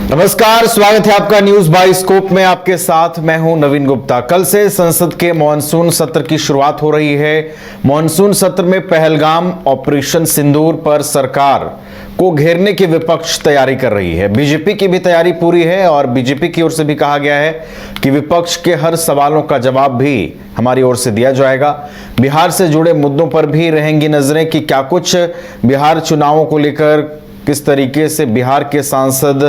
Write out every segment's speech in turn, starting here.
नमस्कार, स्वागत है आपका न्यूज बाय स्कोप में। आपके साथ मैं हूं नवीन गुप्ता। कल से संसद के मॉनसून सत्र की शुरुआत हो रही है। मॉनसून सत्र में पहलगाम ऑपरेशन सिंदूर पर सरकार को घेरने की विपक्ष तैयारी कर रही है। बीजेपी की भी तैयारी पूरी है और बीजेपी की ओर से भी कहा गया है कि विपक्ष के हर सवालों का जवाब भी हमारी ओर से दिया जाएगा। बिहार से जुड़े मुद्दों पर भी रहेंगी नजरें कि क्या कुछ बिहार चुनावों को लेकर किस तरीके से बिहार के सांसद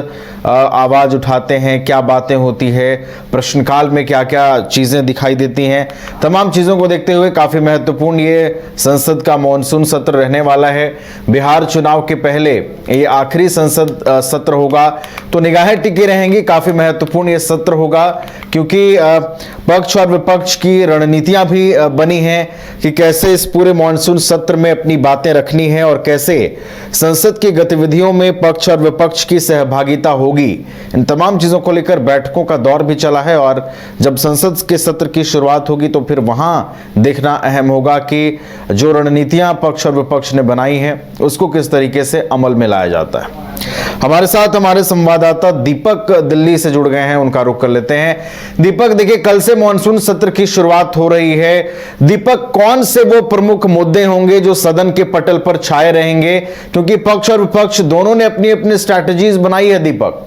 आवाज उठाते हैं, क्या बातें होती है, प्रश्नकाल में क्या क्या चीजें दिखाई देती हैं। तमाम चीजों को देखते हुए काफी महत्वपूर्ण ये संसद का मॉनसून सत्र रहने वाला है। बिहार चुनाव के पहले ये आखिरी संसद सत्र होगा, तो निगाहें टिकी रहेंगी। काफी महत्वपूर्ण ये सत्र होगा क्योंकि पक्ष और विपक्ष की रणनीतियां भी बनी हैं कि कैसे इस पूरे मॉनसून सत्र में अपनी बातें रखनी है और कैसे संसद की गतिविधियों में पक्ष और विपक्ष की सहभागिता होगी। इन तमाम चीजों को लेकर बैठकों का दौर भी चला है और जब संसद के सत्र की शुरुआत होगी तो फिर वहां देखना अहम होगा कि जो रणनीतियां पक्ष और विपक्ष ने बनाई हैं उसको किस तरीके से अमल में लाया जाता है। हमारे साथ हमारे संवाददाता दीपक दिल्ली से जुड़ गए हैं, उनका रुख कर लेते हैं। दीपक, देखिए कल से मॉनसून सत्र की शुरुआत हो रही है। दीपक, कौन से वो प्रमुख मुद्दे होंगे जो सदन के पटल पर छाए रहेंगे, क्योंकि पक्ष और विपक्ष दोनों ने अपनी अपनी स्ट्रैटेजीज बनाई है। दीपक,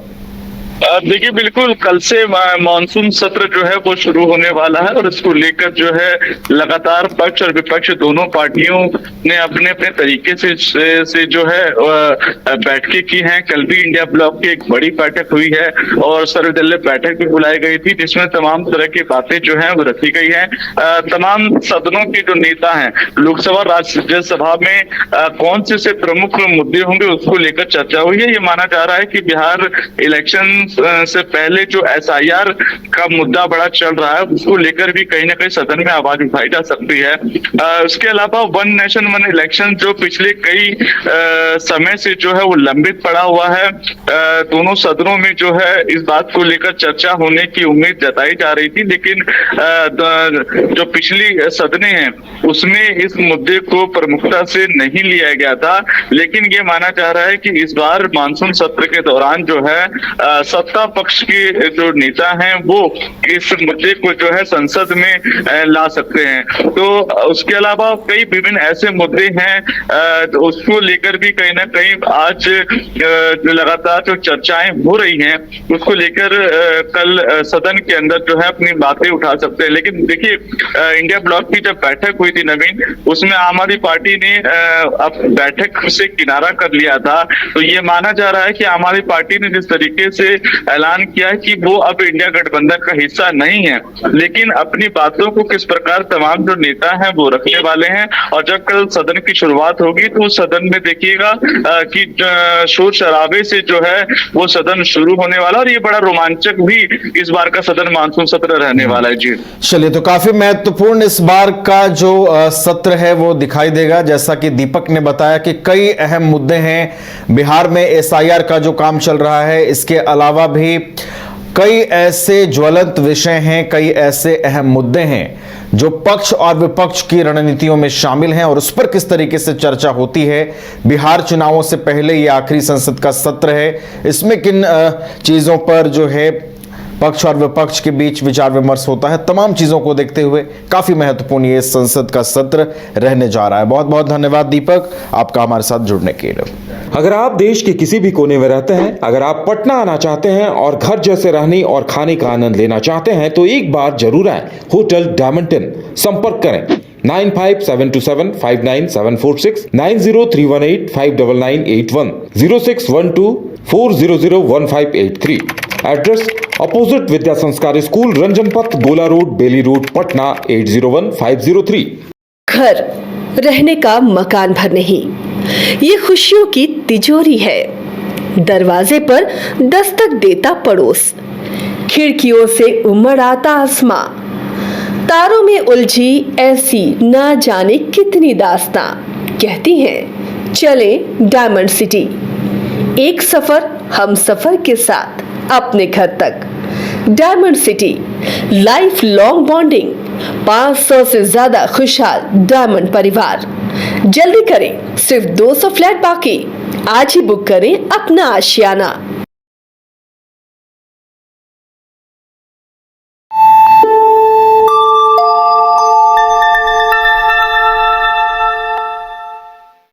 देखिए, बिल्कुल कल से मानसून सत्र जो है वो शुरू होने वाला है और इसको लेकर जो है लगातार पक्ष और विपक्ष दोनों पार्टियों ने अपने अपने तरीके से जो है बैठकें की हैं। कल भी इंडिया ब्लॉक की एक बड़ी बैठक हुई है और सर्वदलीय बैठक भी बुलाई गई थी जिसमें तमाम तरह की बातें जो है वो रखी गई है। तमाम सदनों के जो नेता हैं लोकसभा राज्यसभा में कौन से प्रमुख मुद्दे होंगे उसको लेकर चर्चा हुई है। ये माना जा रहा है कि बिहार इलेक्शन से पहले जो एसआईआर का मुद्दा बड़ा चल रहा है उसको लेकर भी कहीं ना कहीं सदन में आवाज उठाई जा सकती है। उसके अलावा वन नेशन वन इलेक्शन जो पिछले कई समय से जो है वो लंबित पड़ा हुआ है। दोनों सदनों में जो है इस बात को लेकर चर्चा होने की उम्मीद जताई जा रही थी, लेकिन जो पिछली सदनें हैं उसमें इस मुद्दे को प्रमुखता से नहीं लिया गया था। लेकिन ये माना जा रहा है कि इस बार मानसून सत्र के दौरान जो है सत्ता पक्ष के जो नेता हैं वो इस मुद्दे को जो है संसद में ला सकते हैं। तो उसके अलावा कई विभिन्न ऐसे मुद्दे हैं उसको लेकर भी कहीं ना कहीं आज जो लगातार जो चर्चाएं हो रही हैं उसको लेकर कल सदन के अंदर जो है अपनी बातें उठा सकते हैं। लेकिन देखिए, इंडिया ब्लॉक की जब बैठक हुई थी नवीन, उसमें आम आदमी पार्टी ने अब बैठक से किनारा कर लिया था। तो ये माना जा रहा है कि आम आदमी पार्टी ने जिस तरीके से ऐलान किया है कि वो अब इंडिया गठबंधन का हिस्सा नहीं है, लेकिन अपनी बातों को किस प्रकार तमाम जो नेता हैं वो रखने वाले हैं। और जब कल सदन की शुरुआत होगी तो सदन में देखिएगा कि शोर शराबे से जो है वो सदन शुरू होने वाला और ये बड़ा रोमांचक भी इस बार का सदन मानसून सत्र रहने वाला है। जी चलिए, तो काफी महत्वपूर्ण इस बार का जो सत्र है वो दिखाई देगा। जैसा कि दीपक ने बताया कि कई अहम मुद्दे हैं। बिहार में एसआईआर का जो काम चल रहा है, इसके अलावा भी कई ऐसे ज्वलंत विषय हैं, कई ऐसे अहम मुद्दे हैं जो पक्ष और विपक्ष की रणनीतियों में शामिल हैं और उस पर किस तरीके से चर्चा होती है। बिहार चुनावों से पहले ये आखिरी संसद का सत्र है, इसमें किन चीजों पर जो है पक्ष और विपक्ष के बीच विचार विमर्श होता है। तमाम चीजों को देखते हुए काफी महत्वपूर्ण ये संसद का सत्र रहने जा रहा है। बहुत बहुत धन्यवाद दीपक, आपका हमारे साथ जुड़ने के लिए। अगर आप देश के किसी भी कोने में रहते हैं, अगर आप पटना आना चाहते हैं और घर जैसे रहने और खाने का आनंद लेना चाहते हैं तो एक बार जरूर आए होटल डायमंड इन। संपर्क करें 9572759746, 9031859981, 0612400153। एड्रेस अपोजिट विद्या संस्कार स्कूल, रंजन पथ, गोला रोड, बेली रोड, पटना 801503। घर रहने का मकान भर नहीं, ये खुशियों की तिजोरी है। दरवाजे पर दस्तक देता पड़ोस, खिड़कियों से उमड़ आता आसमां, तारों में उलझी ऐसी ना जाने कितनी दास्तां। कहती हैं चले डायमंड सिटी, एक सफर हम सफर के साथ अपने घर तक। Diamond city, life long bonding, 500 से ज्यादा खुशहाल डायमंड परिवार। जल्दी करें, सिर्फ 200 फ्लैट बाकी। आज ही बुक करें अपना आशियाना।